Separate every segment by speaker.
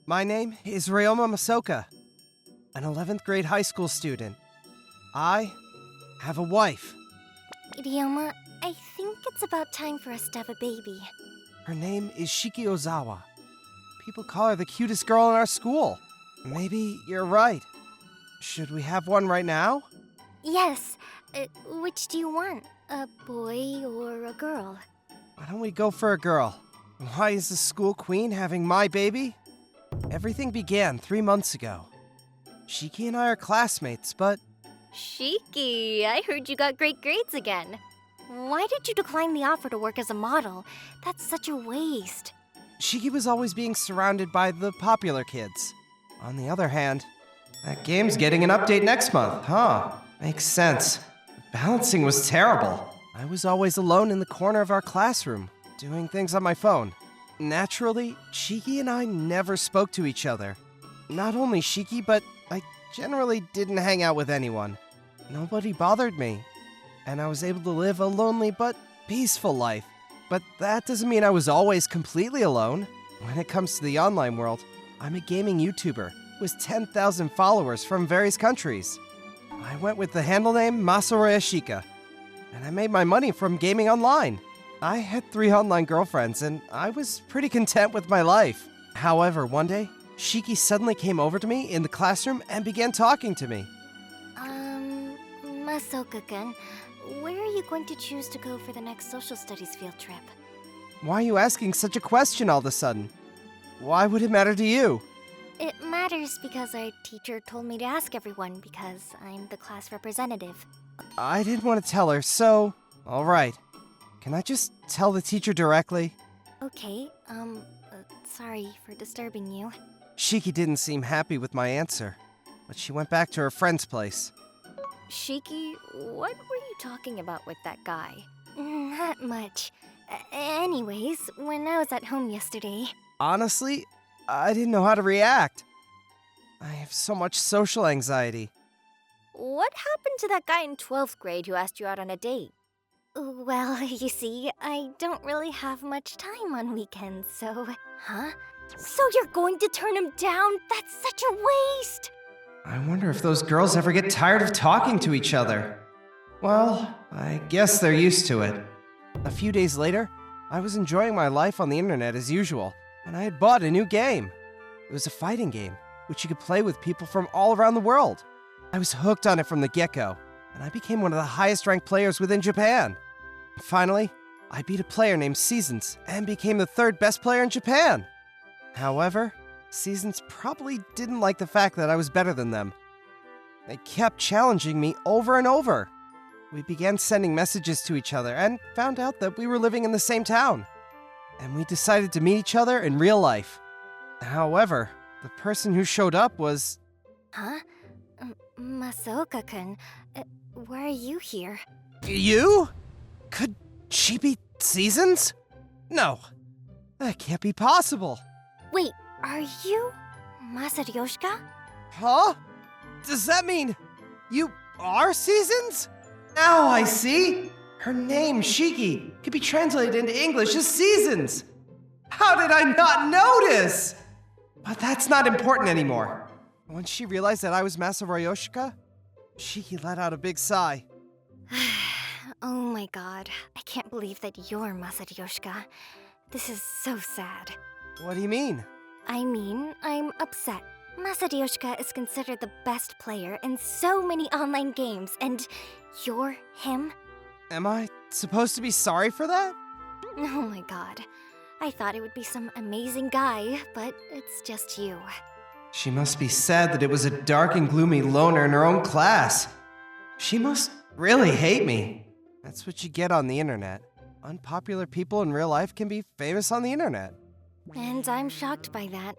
Speaker 1: My name is Ryoma Masoka, an 11th grade high school student. I have a wife.
Speaker 2: Ryoma, I think it's about time for us to have a baby.
Speaker 1: Her name is Shiki Ozawa. People call her the cutest girl in our school. Maybe you're right. Should we have one right now?
Speaker 2: Yes. Which do you want? A boy or a girl?
Speaker 1: Why don't we go for a girl? Why is the school queen having my baby? Everything began 3 months ago. Shiki and I are classmates, but...
Speaker 2: Shiki, I heard you got great grades again. Why did you decline the offer to work as a model? That's such a waste.
Speaker 1: Shiki was always being surrounded by the popular kids. On the other hand, that game's getting an update next month, huh? Makes sense. The balancing was terrible. I was always alone in the corner of our classroom, doing things on my phone. Naturally, Shiki and I never spoke to each other. Not only Shiki, but I generally didn't hang out with anyone. Nobody bothered me, and I was able to live a lonely but peaceful life. But that doesn't mean I was always completely alone. When it comes to the online world, I'm a gaming YouTuber with 10,000 followers from various countries. I went with the handle name Masaroya Shika, and I made my money from gaming online. I had 3 online girlfriends, and I was pretty content with my life. However, one day, Shiki suddenly came over to me in the classroom and began talking to me.
Speaker 2: Masoka-kun, where are you going to choose to go for the next social studies field trip?
Speaker 1: Why are you asking such a question all of a sudden? Why would it matter to you?
Speaker 2: It matters because our teacher told me to ask everyone because I'm the class representative.
Speaker 1: I didn't want to tell her, so... Alright. Can I just tell the teacher directly?
Speaker 2: Okay, sorry for disturbing you.
Speaker 1: Shiki didn't seem happy with my answer, but she went back to her friend's place.
Speaker 2: Shiki, what were you talking about with that guy? Not much. Anyways, when I was at home yesterday...
Speaker 1: Honestly, I didn't know how to react. I have so much social anxiety.
Speaker 2: What happened to that guy in 12th grade who asked you out on a date? Well, you see, I don't really have much time on weekends, so... Huh? So you're going to turn him down? That's such a waste!
Speaker 1: I wonder if those girls ever get tired of talking to each other. Well, I guess they're used to it. A few days later, I was enjoying my life on the internet as usual, and I had bought a new game. It was a fighting game, which you could play with people from all around the world. I was hooked on it from the get-go, and I became one of the highest-ranked players within Japan. Finally, I beat a player named Seasons and became the 3rd best player in Japan. However, Seasons probably didn't like the fact that I was better than them. They kept challenging me over and over. We began sending messages to each other and found out that we were living in the same town. And we decided to meet each other in real life. However, the person who showed up was...
Speaker 2: Huh? Masaoka-kun, why are you here?
Speaker 1: You? Could she be Seasons? No, that can't be possible.
Speaker 2: Wait, are you Masaryoshika?
Speaker 1: Huh? Does that mean you are Seasons? Now I see. Her name, Shiki, could be translated into English as Seasons. How did I not notice? But that's not important anymore. Once she realized that I was Masaroyoshika, Shiki let out a big sigh.
Speaker 2: Oh my god, I can't believe that you're Masaryoshika. This is so sad.
Speaker 1: What do you mean?
Speaker 2: I mean, I'm upset. Masaryoshika is considered the best player in so many online games, and you're him?
Speaker 1: Am I supposed to be sorry for that?
Speaker 2: Oh my god. I thought it would be some amazing guy, but it's just you.
Speaker 1: She must be sad that it was a dark and gloomy loner in her own class. She must really hate me. That's what you get on the internet. Unpopular people in real life can be famous on the internet.
Speaker 2: And I'm shocked by that.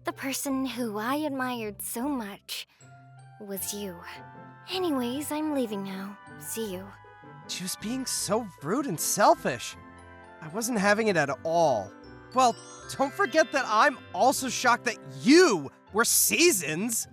Speaker 2: The person who I admired so much was you. Anyways, I'm leaving now. See you.
Speaker 1: She was being so rude and selfish. I wasn't having it at all. Well, don't forget that I'm also shocked that you were Seasons.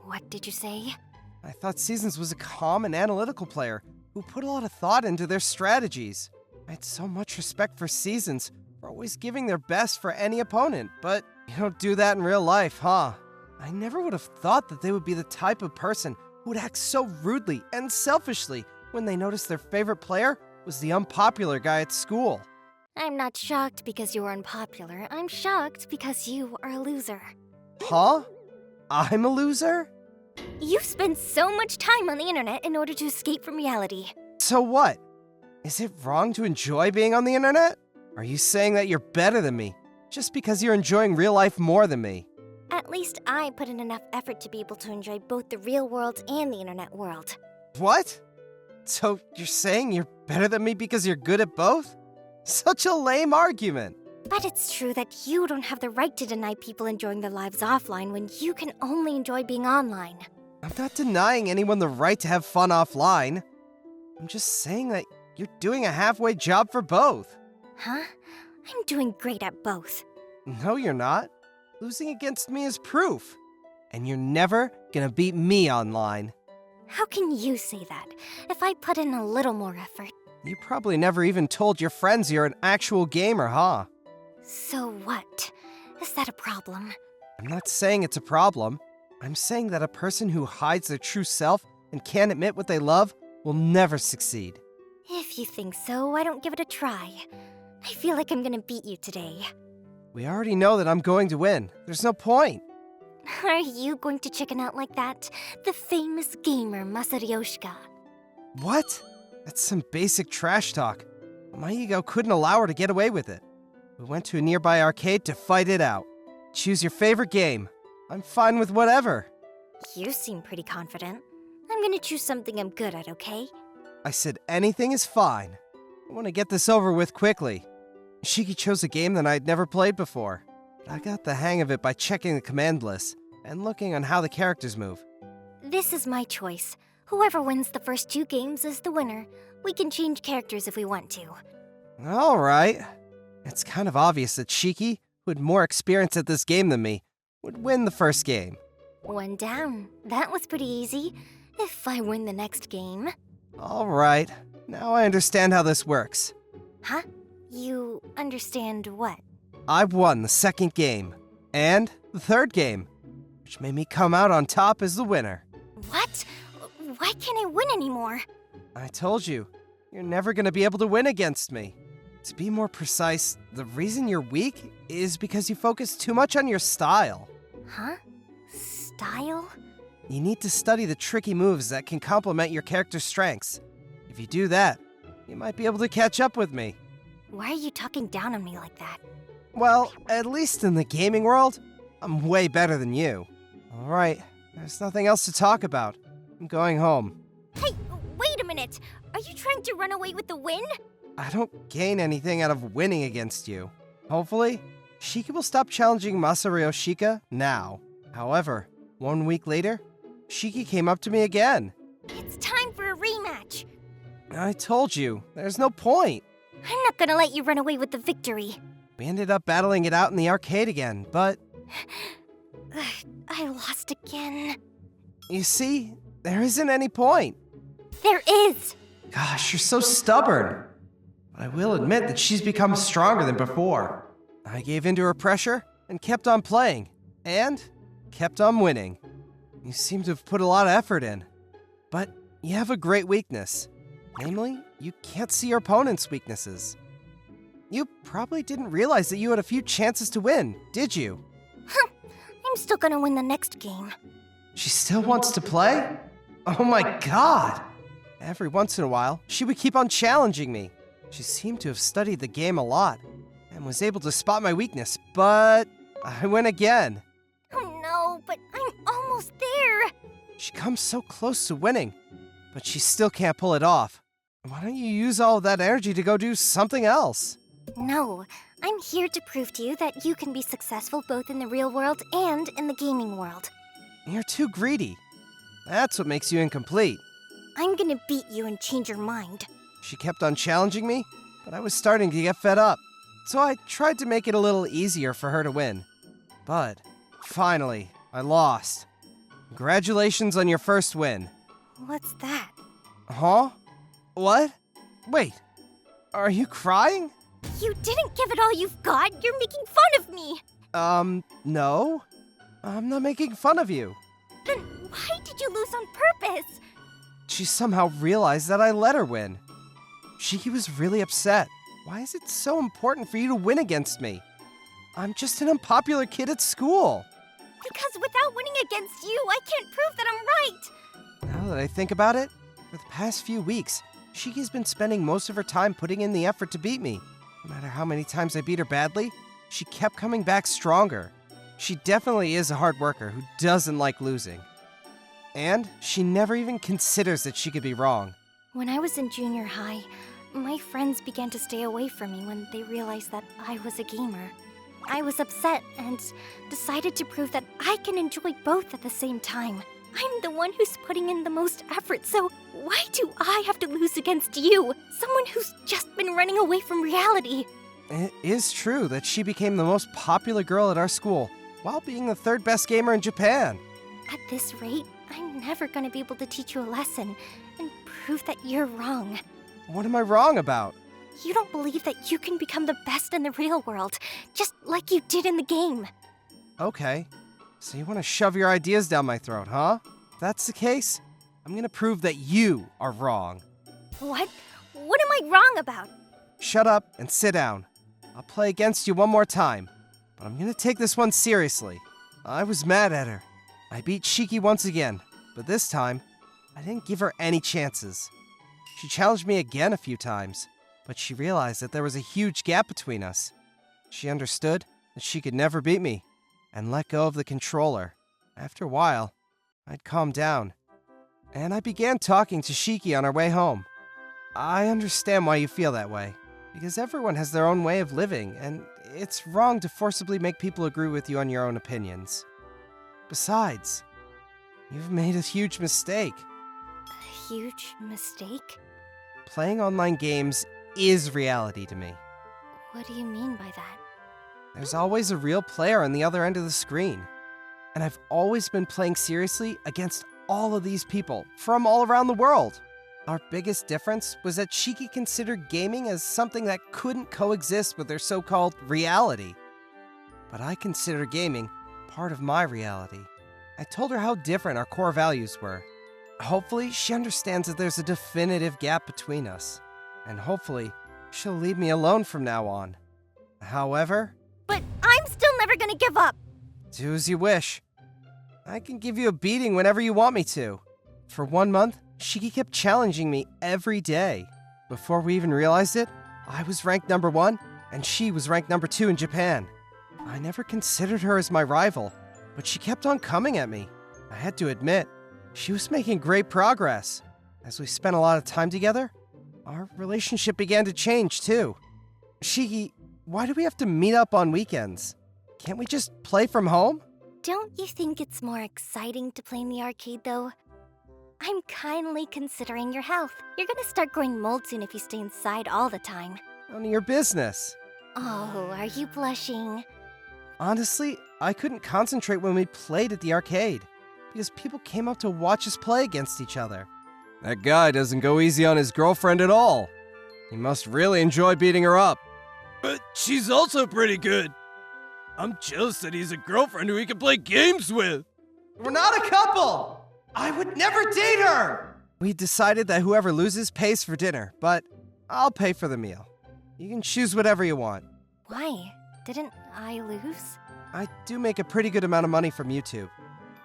Speaker 2: What did you say?
Speaker 1: I thought Seasons was a calm and analytical player who put a lot of thought into their strategies. I had so much respect for Seasons for always giving their best for any opponent, but You don't do that in real life, huh? I never would have thought that they would be the type of person who would act so rudely and selfishly when they noticed their favorite player was the unpopular guy at school.
Speaker 2: I'm not shocked because you're unpopular. I'm shocked because you are a loser.
Speaker 1: Huh? I'm a loser?
Speaker 2: You spend so much time on the internet in order to escape from reality.
Speaker 1: So what? Is it wrong to enjoy being on the internet? Are you saying that you're better than me just because you're enjoying real life more than me?
Speaker 2: At least I put in enough effort to be able to enjoy both the real world and the internet world.
Speaker 1: What? So you're saying you're better than me because you're good at both? Such a lame argument.
Speaker 2: But it's true that you don't have the right to deny people enjoying their lives offline when you can only enjoy being online.
Speaker 1: I'm not denying anyone the right to have fun offline. I'm just saying that you're doing a halfway job for both.
Speaker 2: Huh? I'm doing great at both.
Speaker 1: No, you're not. Losing against me is proof. And you're never gonna beat me online.
Speaker 2: How can you say that? If I put in a little more effort.
Speaker 1: You probably never even told your friends you're an actual gamer, huh?
Speaker 2: So what? Is that a problem?
Speaker 1: I'm not saying it's a problem. I'm saying that a person who hides their true self and can't admit what they love will never succeed.
Speaker 2: If you think so, why don't give it a try? I feel like I'm gonna beat you today.
Speaker 1: We already know that I'm going to win. There's no point.
Speaker 2: Are you going to chicken out like that? The famous gamer Masaryoshika.
Speaker 1: What? That's some basic trash talk. My ego couldn't allow her to get away with it. We went to a nearby arcade to fight it out. Choose your favorite game. I'm fine with whatever.
Speaker 2: You seem pretty confident. I'm gonna choose something I'm good at, okay?
Speaker 1: I said anything is fine. I want to get this over with quickly. Shiki chose a game that I'd never played before. But I got the hang of it by checking the command list and looking on how the characters move.
Speaker 2: This is my choice. Whoever wins the first 2 games is the winner. We can change characters if we want to.
Speaker 1: Alright. It's kind of obvious that Shiki, who had more experience at this game than me, would win the first game.
Speaker 2: 1 down. That was pretty easy. If I win the next game.
Speaker 1: Alright. Now I understand how this works.
Speaker 2: Huh? You understand what?
Speaker 1: I won the second game. And the third game. Which made me come out on top as the winner.
Speaker 2: What? Why can't I win anymore?
Speaker 1: I told you, you're never gonna be able to win against me. To be more precise, the reason you're weak is because you focus too much on your style.
Speaker 2: Huh? Style?
Speaker 1: You need to study the tricky moves that can complement your character's strengths. If you do that, you might be able to catch up with me.
Speaker 2: Why are you talking down on me like that?
Speaker 1: Well, at least in the gaming world, I'm way better than you. Alright, there's nothing else to talk about. I'm going home.
Speaker 2: Hey, wait a minute! Are you trying to run away with the win?
Speaker 1: I don't gain anything out of winning against you. Hopefully, Shika will stop challenging Masaryoshika now. However, 1 week later, Shiki came up to me again.
Speaker 2: It's time for a rematch.
Speaker 1: I told you, there's no point.
Speaker 2: I'm not gonna let you run away with the victory.
Speaker 1: We ended up battling it out in the arcade again, but
Speaker 2: I lost again.
Speaker 1: you see, there isn't any point.
Speaker 2: There is!
Speaker 1: Gosh, you're so stubborn. But I will admit that she's become stronger than before. I gave in to her pressure and kept on playing, and kept on winning. You seem to have put a lot of effort in. But you have a great weakness. Namely, you can't see your opponent's weaknesses. You probably didn't realize that you had a few chances to win, did you?
Speaker 2: I'm still gonna win the next game.
Speaker 1: She still wants to play? Oh my god! Every once in a while, she would keep on challenging me. She seemed to have studied the game a lot, and was able to spot my weakness, but I win again.
Speaker 2: Oh no, but I'm almost there!
Speaker 1: She comes so close to winning, but she still can't pull it off. Why don't you use all of that energy to go do something else?
Speaker 2: No, I'm here to prove to you that you can be successful both in the real world and in the gaming world.
Speaker 1: You're too greedy. That's what makes you incomplete.
Speaker 2: I'm gonna beat you and change your mind.
Speaker 1: She kept on challenging me, but I was starting to get fed up. So I tried to make it a little easier for her to win. But finally, I lost. Congratulations on your first win.
Speaker 2: What's that?
Speaker 1: Huh? What? Wait, are you crying?
Speaker 2: You didn't give it all you've got! You're making fun of me!
Speaker 1: No. I'm not making fun of you.
Speaker 2: Then why did you lose on purpose?
Speaker 1: She somehow realized that I let her win. Shiki was really upset. Why is it so important for you to win against me? I'm just an unpopular kid at school.
Speaker 2: Because without winning against you, I can't prove that I'm right.
Speaker 1: Now that I think about it, for the past few weeks, Shiki's been spending most of her time putting in the effort to beat me. No matter how many times I beat her badly, she kept coming back stronger. She definitely is a hard worker who doesn't like losing. And she never even considers that she could be wrong.
Speaker 2: When I was in junior high, my friends began to stay away from me when they realized that I was a gamer. I was upset and decided to prove that I can enjoy both at the same time. I'm the one who's putting in the most effort, so why do I have to lose against you? Someone who's just been running away from reality.
Speaker 1: It is true that she became the most popular girl at our school, while being the third best gamer in Japan.
Speaker 2: At this rate, I'm never gonna be able to teach you a lesson and prove that you're wrong.
Speaker 1: What am I wrong about?
Speaker 2: You don't believe that you can become the best in the real world, just like you did in the game.
Speaker 1: Okay, so you want to shove your ideas down my throat, huh? If that's the case, I'm gonna prove that you are wrong.
Speaker 2: What? What am I wrong about?
Speaker 1: Shut up and sit down. I'll play against you one more time, but I'm gonna take this one seriously. I was mad at her. I beat Shiki once again, but this time, I didn't give her any chances. She challenged me again a few times, but she realized that there was a huge gap between us. She understood that she could never beat me, and let go of the controller. After a while, I'd calmed down, and I began talking to Shiki on our way home. I understand why you feel that way, because everyone has their own way of living, and it's wrong to forcibly make people agree with you on your own opinions. Besides, you've made a huge mistake.
Speaker 2: A huge mistake?
Speaker 1: Playing online games is reality to me.
Speaker 2: What do you mean by that?
Speaker 1: There's always a real player on the other end of the screen. And I've always been playing seriously against all of these people from all around the world. Our biggest difference was that Shiki considered gaming as something that couldn't coexist with their so-called reality. But I consider gaming part of my reality. I told her how different our core values were. Hopefully, she understands that there's a definitive gap between us. And hopefully, she'll leave me alone from now on. However,
Speaker 2: But I'm still never gonna give up!
Speaker 1: do as you wish. I can give you a beating whenever you want me to. For 1 month, Shiki kept challenging me every day. Before we even realized it, I was ranked number 1, and she was ranked number 2 in Japan. I never considered her as my rival, but she kept on coming at me. I had to admit, she was making great progress. As we spent a lot of time together, our relationship began to change too. Shiki, why do we have to meet up on weekends? Can't we just play from home?
Speaker 2: Don't you think it's more exciting to play in the arcade, though? I'm kindly considering your health. You're gonna start growing mold soon if you stay inside all the time.
Speaker 1: None of your business.
Speaker 2: Oh, are you blushing?
Speaker 1: Honestly, I couldn't concentrate when we played at the arcade, because people came up to watch us play against each other. That guy doesn't go easy on his girlfriend at all. He must really enjoy beating her up.
Speaker 3: But she's also pretty good. I'm jealous that he's a girlfriend who he can play games with.
Speaker 1: We're not a couple! I would never date her! We decided that whoever loses pays for dinner, but I'll pay for the meal. You can choose whatever you want.
Speaker 2: Why? Didn't I lose?
Speaker 1: I do make a pretty good amount of money from YouTube,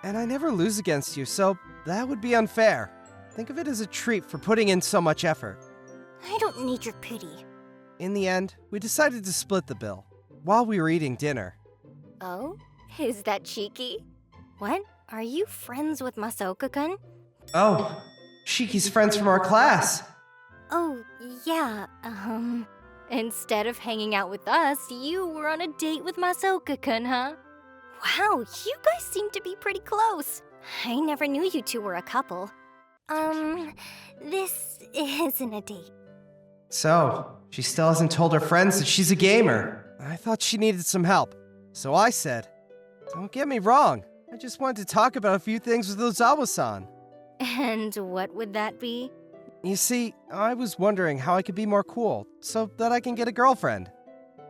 Speaker 1: and I never lose against you, so that would be unfair. Think of it as a treat for putting in so much effort.
Speaker 2: I don't need your pity.
Speaker 1: In the end, we decided to split the bill while we were eating dinner.
Speaker 2: Oh? Is that cheeky? What? Are you friends with Masaoka-kun?
Speaker 1: Oh, Shiki's friends from our class.
Speaker 2: Oh, yeah, instead of hanging out with us, you were on a date with Masaoka-kun, huh? Wow, you guys seem to be pretty close. I never knew you two were a couple. This isn't a date.
Speaker 1: So, she still hasn't told her friends that she's a gamer. I thought she needed some help, so I said, don't get me wrong, I just wanted to talk about a few things with Ozawa-san.
Speaker 2: And what would that be?
Speaker 1: You see, I was wondering how I could be more cool, so that I can get a girlfriend.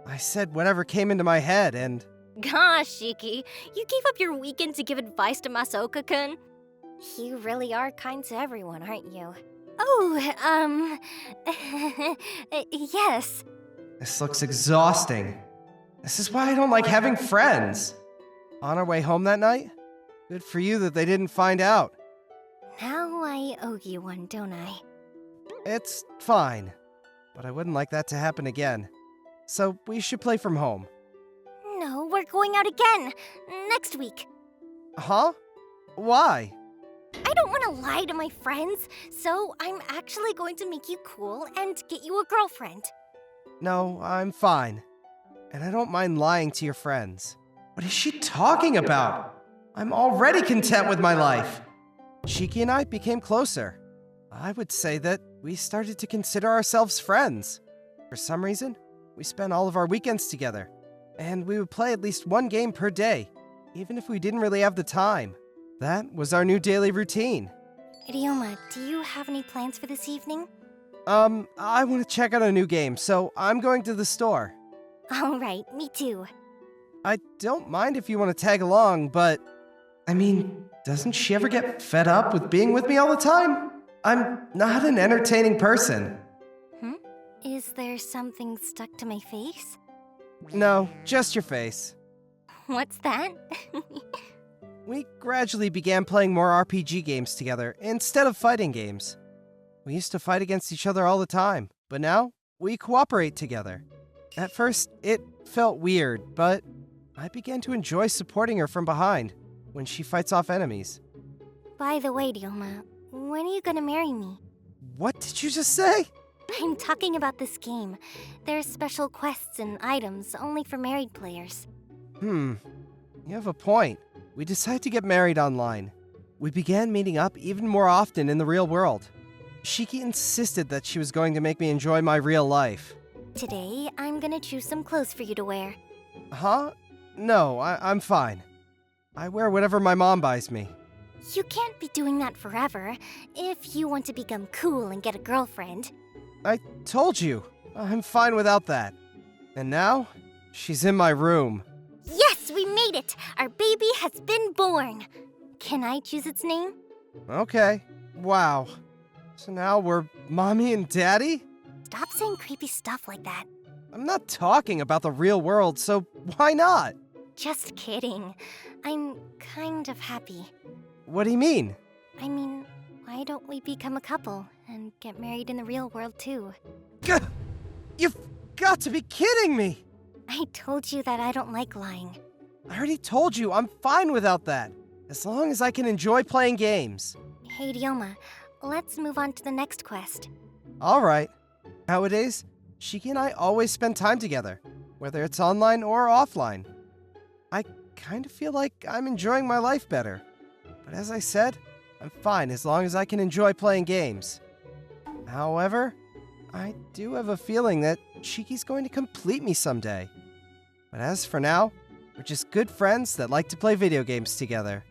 Speaker 1: I said whatever came into my head, and
Speaker 2: Gosh, Shiki, you gave up your weekend to give advice to Masaoka-kun? You really are kind to everyone, aren't you? Oh, yes.
Speaker 1: This looks exhausting. This is why I don't like having friends. On our way home that night? Good for you that they didn't find out.
Speaker 2: Now I owe you one, don't I?
Speaker 1: It's fine, but I wouldn't like that to happen again. So we should play from home.
Speaker 2: No, we're going out again. Next week.
Speaker 1: Huh? Why?
Speaker 2: I don't want to lie to my friends, so I'm actually going to make you cool and get you a girlfriend.
Speaker 1: No, I'm fine. And I don't mind lying to your friends. What is she talking about? I'm already content with my life. Shiki and I became closer. I would say that we started to consider ourselves friends. For some reason, we spent all of our weekends together. And we would play at least one game per day, even if we didn't really have the time. That was our new daily routine.
Speaker 2: Ryoma, do you have any plans for this evening?
Speaker 1: I want to check out a new game, so I'm going to the store.
Speaker 2: All right, me too.
Speaker 1: I don't mind if you want to tag along, but... I mean, doesn't she ever get fed up with being with me all the time? I'm not an entertaining person.
Speaker 2: Is there something stuck to my face?
Speaker 1: No, just your face.
Speaker 2: What's that?
Speaker 1: We gradually began playing more RPG games together instead of fighting games. We used to fight against each other all the time, but now we cooperate together. At first, it felt weird, but I began to enjoy supporting her from behind when she fights off enemies.
Speaker 2: By the way, Ryoma, when are you gonna marry me?
Speaker 1: What did you just say?
Speaker 2: I'm talking about this game. There's special quests and items only for married players.
Speaker 1: You have a point. We decided to get married online. We began meeting up even more often in the real world. Shiki insisted that she was going to make me enjoy my real life.
Speaker 2: Today, I'm gonna choose some clothes for you to wear.
Speaker 1: Huh? No, I'm fine. I wear whatever my mom buys me.
Speaker 2: You can't be doing that forever if you want to become cool and get a girlfriend.
Speaker 1: I told you, I'm fine without that. And now, she's in my room.
Speaker 2: Yes, we made it! Our baby has been born! Can I choose its name?
Speaker 1: Okay. Wow. So now we're mommy and daddy?
Speaker 2: Stop saying creepy stuff like that.
Speaker 1: I'm not talking about the real world, so why not?
Speaker 2: Just kidding. I'm kind of happy.
Speaker 1: What do you mean?
Speaker 2: I mean, why don't we become a couple and get married in the real world too?
Speaker 1: Gah! You've got to be kidding me!
Speaker 2: I told you that I don't like lying.
Speaker 1: I already told you I'm fine without that, as long as I can enjoy playing games.
Speaker 2: Hey, Ryoma, let's move on to the next quest.
Speaker 1: Alright. Nowadays, Shiki and I always spend time together, whether it's online or offline. I kind of feel like I'm enjoying my life better. But as I said, I'm fine as long as I can enjoy playing games. However, I do have a feeling that Shiki's going to complete me someday. But as for now, we're just good friends that like to play video games together.